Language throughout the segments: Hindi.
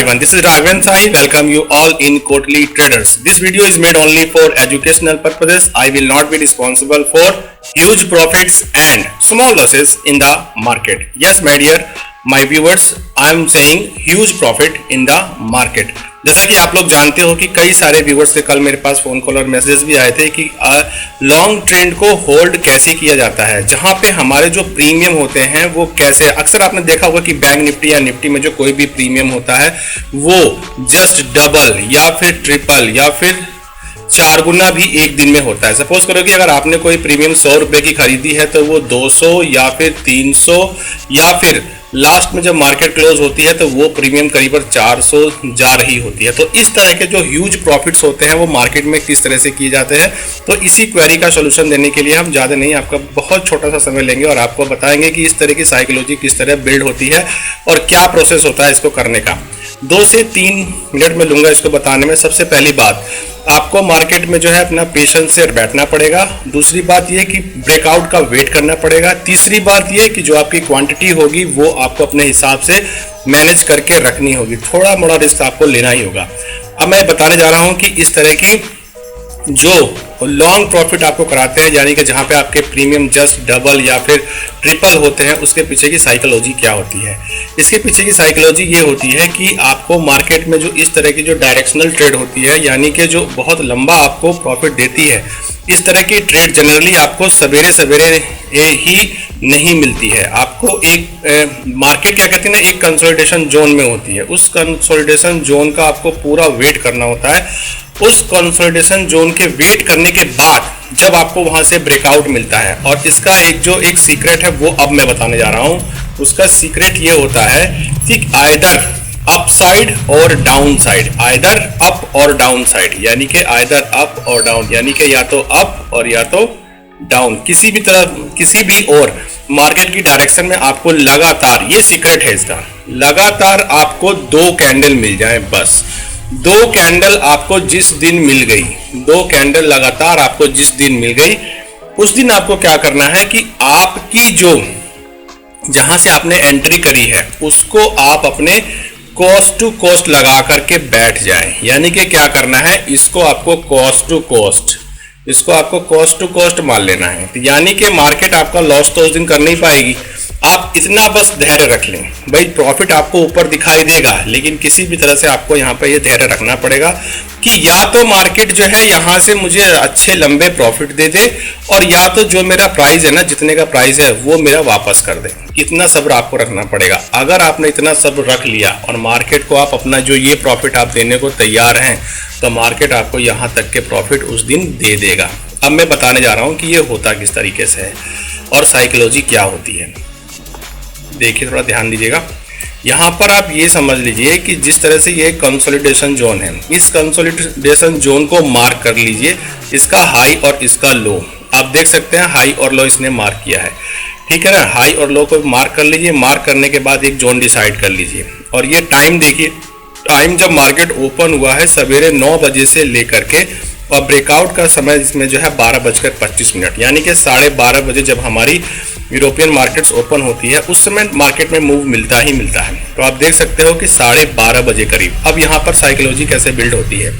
everyone, this is Raghavendra Sai. Welcome you all in Quarterly Traders. This video is made only for educational purposes. I will not be responsible for huge profits and small losses in the market. Yes, my dear, my viewers, I am saying huge profit in the market. जैसा कि आप लोग जानते हो कि कई सारे व्यूवर्स से कल मेरे पास फोन कॉल और मैसेजेस भी आए थे कि लॉन्ग ट्रेंड को होल्ड कैसे किया जाता है, जहां पे हमारे जो प्रीमियम होते हैं वो कैसे। अक्सर आपने देखा होगा कि बैंक निफ्टी या निफ्टी में जो कोई भी प्रीमियम होता है वो जस्ट डबल या फिर ट्रिपल या फिर 4 गुना भी एक दिन में होता है। सपोज करो कि अगर आपने कोई प्रीमियम 100 रुपए की खरीदी है तो वो 200 या फिर 300 या फिर लास्ट में जब मार्केट क्लोज होती है तो वो प्रीमियम करीब 400 जा रही होती है। तो इस तरह के जो ह्यूज प्रॉफिट्स होते हैं वो मार्केट में किस तरह से किए जाते हैं, तो इसी क्वेरी का सोल्यूशन देने के लिए हम ज़्यादा नहीं, आपका बहुत छोटा सा समय लेंगे और आपको बताएंगे कि इस तरह की साइकोलॉजी किस तरह बिल्ड होती है और क्या प्रोसेस होता है इसको करने का। 2 से 3 मिनट में लूंगा इसको बताने में। सबसे पहली बात, आपको मार्केट में जो है अपना पेशेंस से बैठना पड़ेगा। दूसरी बात यह कि ब्रेकआउट का वेट करना पड़ेगा। तीसरी बात यह कि जो आपकी क्वांटिटी होगी वो आपको अपने हिसाब से मैनेज करके रखनी होगी। थोड़ा मोड़ा रिस्क आपको लेना ही होगा। अब मैं बताने जा रहा हूं कि इस तरह की जो लॉन्ग प्रॉफिट आपको कराते हैं, यानी कि जहां पे आपके प्रीमियम जस्ट डबल या फिर ट्रिपल होते हैं, उसके पीछे की साइकोलॉजी क्या होती है। इसके पीछे की साइकोलॉजी ये होती है कि आपको मार्केट में जो इस तरह की जो डायरेक्शनल ट्रेड होती है, यानी कि जो बहुत लंबा आपको प्रॉफिट देती है, इस तरह की ट्रेड जनरली आपको सवेरे सवेरे ही नहीं मिलती है। आपको एक मार्केट क्या कहते हैं ना, एक कंसोलिडेशन जोन में होती है। उस कंसोलिडेशन जोन का आपको पूरा वेट करना होता है। उस कंसोलिडेशन जोन के वेट करने के बाद जब आपको वहां से ब्रेकआउट मिलता है, और इसका एक सीक्रेट है वो अब मैं बताने जा रहा हूं। उसका सीक्रेट ये होता है कि आइदर अप साइड और डाउन साइड, आइदर अप और डाउन साइड, यानी कि आइदर अप और डाउन, यानी कि या तो अप और या तो डाउन, किसी भी तरह किसी भी और मार्केट की डायरेक्शन में आपको लगातार, ये सीक्रेट है इसका, लगातार आपको 2 कैंडल मिल जाए। बस 2 कैंडल आपको जिस दिन मिल गई, 2 कैंडल लगातार आपको जिस दिन मिल गई, उस दिन आपको क्या करना है कि आपकी जो जहां से आपने एंट्री करी है उसको आप अपने कॉस्ट टू कॉस्ट लगा करके बैठ जाएं। यानी कि क्या करना है, इसको आपको कॉस्ट टू कॉस्ट, इसको आपको कॉस्ट टू कॉस्ट मान लेना है। यानी कि मार्केट आपका लॉस तो उस दिन कर नहीं पाएगी। आप इतना बस धैर्य रख लें। भाई प्रॉफिट आपको ऊपर दिखाई देगा, लेकिन किसी भी तरह से आपको यहाँ पर ये धैर्य रखना पड़ेगा कि या तो मार्केट जो है यहाँ से मुझे अच्छे लंबे प्रॉफिट दे दे, और या तो जो मेरा प्राइस है ना, जितने का प्राइस है वो मेरा वापस कर दे। इतना सब्र आपको रखना पड़ेगा। अगर आपने इतना सब्र रख लिया और मार्केट को आप अपना जो ये प्रॉफिट आप देने को तैयार हैं, तो मार्केट आपको यहाँ तक के प्रॉफिट उस दिन दे देगा। अब मैं बताने जा रहा हूँ कि ये होता किस तरीके से है और साइकोलॉजी क्या होती है। देखिए, थोड़ा ध्यान दीजिएगा। यहाँ पर आप ये समझ लीजिए कि जिस तरह से ये कंसोलिडेशन जोन है, इस कंसोलिडेशन जोन को मार्क कर लीजिए, इसका हाई और इसका लो आप देख सकते हैं। हाई और लो इसने मार्क किया है, ठीक है ना। हाई और लो को मार्क कर लीजिए। मार्क करने के बाद एक जोन डिसाइड कर लीजिए, और ये टाइम देखिए। टाइम जब मार्केट ओपन हुआ है सवेरे 9 बजे से लेकर के, और ब्रेकआउट का समय इसमें जो है 12:25, यानी कि 12:30 बजे जब हमारी यूरोपियन मार्केट्स ओपन होती है, उस समय मार्केट में मूव मिलता ही मिलता है। तो आप देख सकते हो कि 12:30 बजे करीब। अब यहाँ पर साइकोलॉजी कैसे बिल्ड होती है,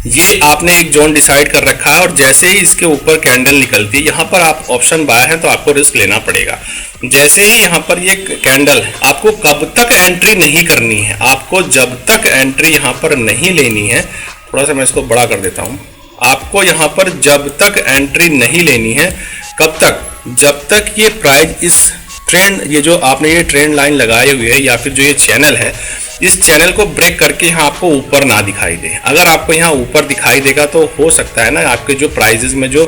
ये आपने एक जोन डिसाइड कर रखा है, और जैसे ही इसके ऊपर कैंडल निकलती है, यहाँ पर आप ऑप्शन बाय है तो आपको रिस्क लेना पड़ेगा। जैसे ही यहाँ पर ये कैंडल, आपको कब तक एंट्री नहीं करनी है, आपको जब तक एंट्री यहाँ पर नहीं लेनी है, थोड़ा सा मैं इसको बड़ा कर देता हूँ। आपको यहाँ पर जब तक एंट्री नहीं लेनी है, कब तक, जब तक ये प्राइस इस ट्रेंड, ये जो आपने ये ट्रेंड लाइन लगाई हुई है या फिर जो ये चैनल है, इस चैनल को ब्रेक करके यहाँ आपको ऊपर ना दिखाई दे। अगर आपको यहाँ ऊपर दिखाई देगा तो हो सकता है ना आपके जो प्राइजेस में जो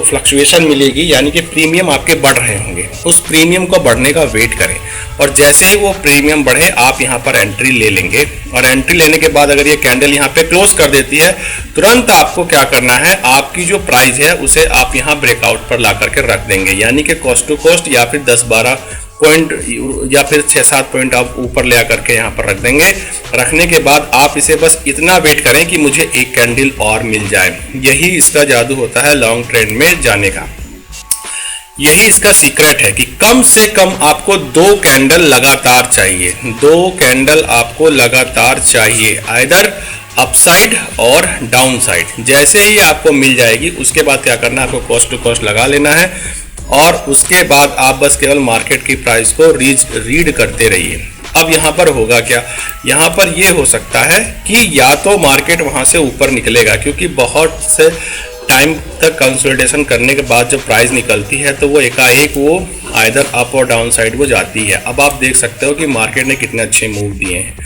फ्लक्चुएशन मिलेगी, यानी कि प्रीमियम आपके बढ़ रहे होंगे, उस प्रीमियम को बढ़ने का वेट करें, और जैसे ही वो प्रीमियम बढ़े आप यहाँ पर एंट्री ले लेंगे। और एंट्री लेने के बाद अगर ये कैंडल यहाँ पे क्लोज कर देती है, तुरंत आपको क्या करना है, आपकी जो प्राइस है उसे आप यहाँ ब्रेकआउट पर ला करके रख देंगे, यानी कि कॉस्ट टू कॉस्ट, या फिर 10-12 पॉइंट या फिर 6-7 पॉइंट आप ऊपर ले करके यहाँ पर रख देंगे। रखने के बाद आप इसे बस इतना वेट करें कि मुझे एक कैंडल और मिल जाए। यही इसका जादू होता है लॉन्ग ट्रेंड में जाने का। यही इसका सीक्रेट है कि कम से कम आपको 2 कैंडल लगातार चाहिए, 2 कैंडल आपको लगातार चाहिए, आइदर अपसाइड और डाउन साइड। जैसे ही आपको मिल जाएगी उसके बाद क्या करना है, आपको कॉस्ट टू कॉस्ट लगा लेना है और उसके बाद आप बस केवल मार्केट की प्राइस को रीड करते रहिए। अब यहाँ पर होगा क्या, यहाँ पर ये हो सकता है कि या तो मार्केट वहाँ से ऊपर निकलेगा, क्योंकि बहुत से टाइम तक कंसोलिडेशन करने के बाद जब प्राइस निकलती है तो वो एकाएक वो आइदर अप और डाउन साइड वो जाती है। अब आप देख सकते हो कि मार्केट ने कितने अच्छे मूव दिए हैं।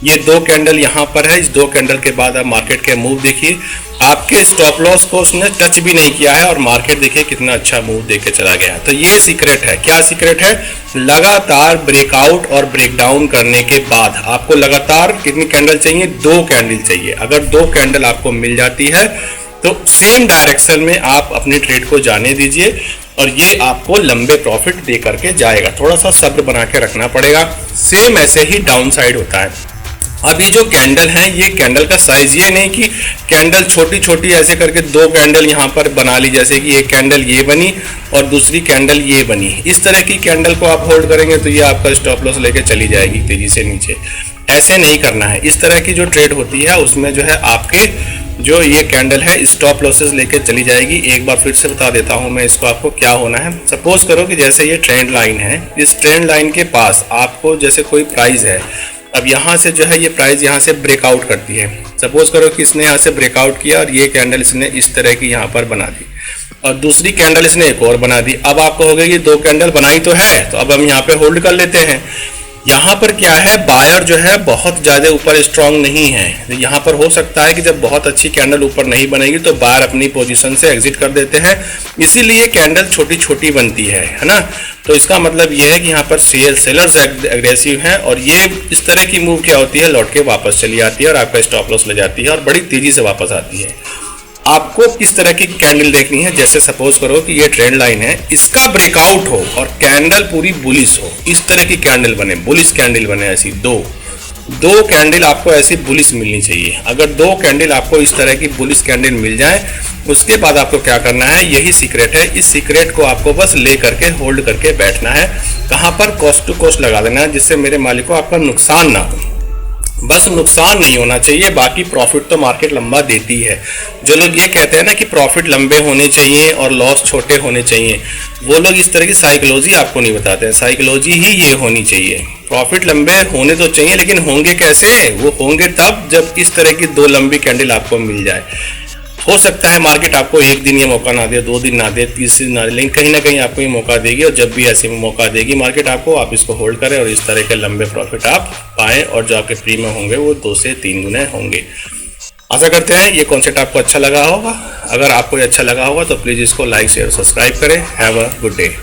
ये 2 कैंडल यहाँ पर है, इस 2 कैंडल के बाद आप मार्केट के मूव देखिए, आपके स्टॉप लॉस को उसने टच भी नहीं किया है और मार्केट देखिए कितना अच्छा मूव देके चला गया। तो ये सीक्रेट है। क्या सीक्रेट है, लगातार ब्रेकआउट और ब्रेकडाउन करने के बाद आपको लगातार कितनी कैंडल चाहिए, 2 कैंडल चाहिए। अगर 2 कैंडल आपको मिल जाती है तो सेम डायरेक्शन में आप अपने ट्रेड को जाने दीजिए और ये आपको लंबे प्रॉफिट दे करके जाएगा। थोड़ा सा सब्र बना के रखना पड़ेगा। सेम ऐसे ही डाउन साइड होता है। अब ये जो कैंडल है, ये कैंडल का साइज ये नहीं कि कैंडल छोटी छोटी ऐसे करके 2 कैंडल यहाँ पर बना ली, जैसे कि एक कैंडल ये बनी और दूसरी कैंडल ये बनी। इस तरह की कैंडल को आप होल्ड करेंगे तो ये आपका स्टॉप लॉस लेके चली जाएगी तेजी से नीचे। ऐसे नहीं करना है। इस तरह की जो ट्रेड होती है उसमें जो है आपके जो ये कैंडल है स्टॉप लॉसेस लेके चली जाएगी। एक बार फिर से बता देता हूँ मैं इसको, आपको क्या होना है। सपोज करो कि जैसे ये ट्रेंड लाइन है, इस ट्रेंड लाइन के पास आपको जैसे कोई प्राइस है, अब यहाँ से जो है ये प्राइस यहाँ से ब्रेकआउट करती है। सपोज करो कि इसने यहाँ से ब्रेकआउट किया और ये कैंडल इसने इस तरह की यहाँ पर बना दी और दूसरी कैंडल इसने एक और बना दी। अब आप कहोगे कि 2 कैंडल बनाई तो है, तो अब हम यहाँ पे होल्ड कर लेते हैं। यहाँ पर क्या है, बायर जो है बहुत ज़्यादा ऊपर स्ट्रांग नहीं है। यहाँ पर हो सकता है कि जब बहुत अच्छी कैंडल ऊपर नहीं बनेगी तो बायर अपनी पोजीशन से एग्जिट कर देते हैं, इसीलिए कैंडल छोटी छोटी बनती है ना। तो इसका मतलब ये है कि यहाँ पर सेलर्स एग्रेसिव हैं और ये इस तरह की मूव क्या होती है, लौट के वापस चली आती है और आपका स्टॉप लॉस ले जाती है और बड़ी तेज़ी से वापस आती है। आपको किस तरह की कैंडल देखनी है, जैसे सपोज करो कि ये ट्रेंड लाइन है, इसका ब्रेकआउट हो और कैंडल पूरी बुलिश हो, इस तरह की कैंडल बने, बुलिश कैंडल बने। ऐसी दो कैंडल आपको ऐसी बुलिश मिलनी चाहिए। अगर 2 कैंडल आपको इस तरह की बुलिश कैंडल मिल जाए, उसके बाद आपको क्या करना है, यही सीक्रेट है। इस सीक्रेट को आपको बस ले करके होल्ड करके बैठना है। कहाँ पर, कॉस्ट टू कॉस्ट लगा देना है, जिससे मेरे मालिक को आपका नुकसान ना हो। बस नुकसान नहीं होना चाहिए, बाकी प्रॉफिट तो मार्केट लंबा देती है। जो लोग ये कहते हैं ना कि प्रॉफिट लंबे होने चाहिए और लॉस छोटे होने चाहिए, वो लोग इस तरह की साइकोलॉजी आपको नहीं बताते हैं। साइकोलॉजी ही ये होनी चाहिए, प्रॉफिट लंबे होने तो चाहिए, लेकिन होंगे कैसे, वो होंगे तब जब इस तरह की 2 लंबी कैंडल आपको मिल जाए। हो सकता है मार्केट आपको 1 दिन ये मौका ना दे, 2 दिन ना दे, 30 दिन ना दे, लेकिन कहीं ना कहीं आपको ये मौका देगी। और जब भी ऐसे मौका देगी मार्केट आपको, आप इसको होल्ड करें और इस तरह के लंबे प्रॉफिट आप पाएं और जो आपके प्रीमियम होंगे वो 2 से 3 गुने होंगे। आशा करते हैं ये कॉन्सेप्ट आपको अच्छा लगा होगा। अगर आपको ये अच्छा लगा होगा तो प्लीज़ इसको लाइक शेयर सब्सक्राइब करें। Have a good day.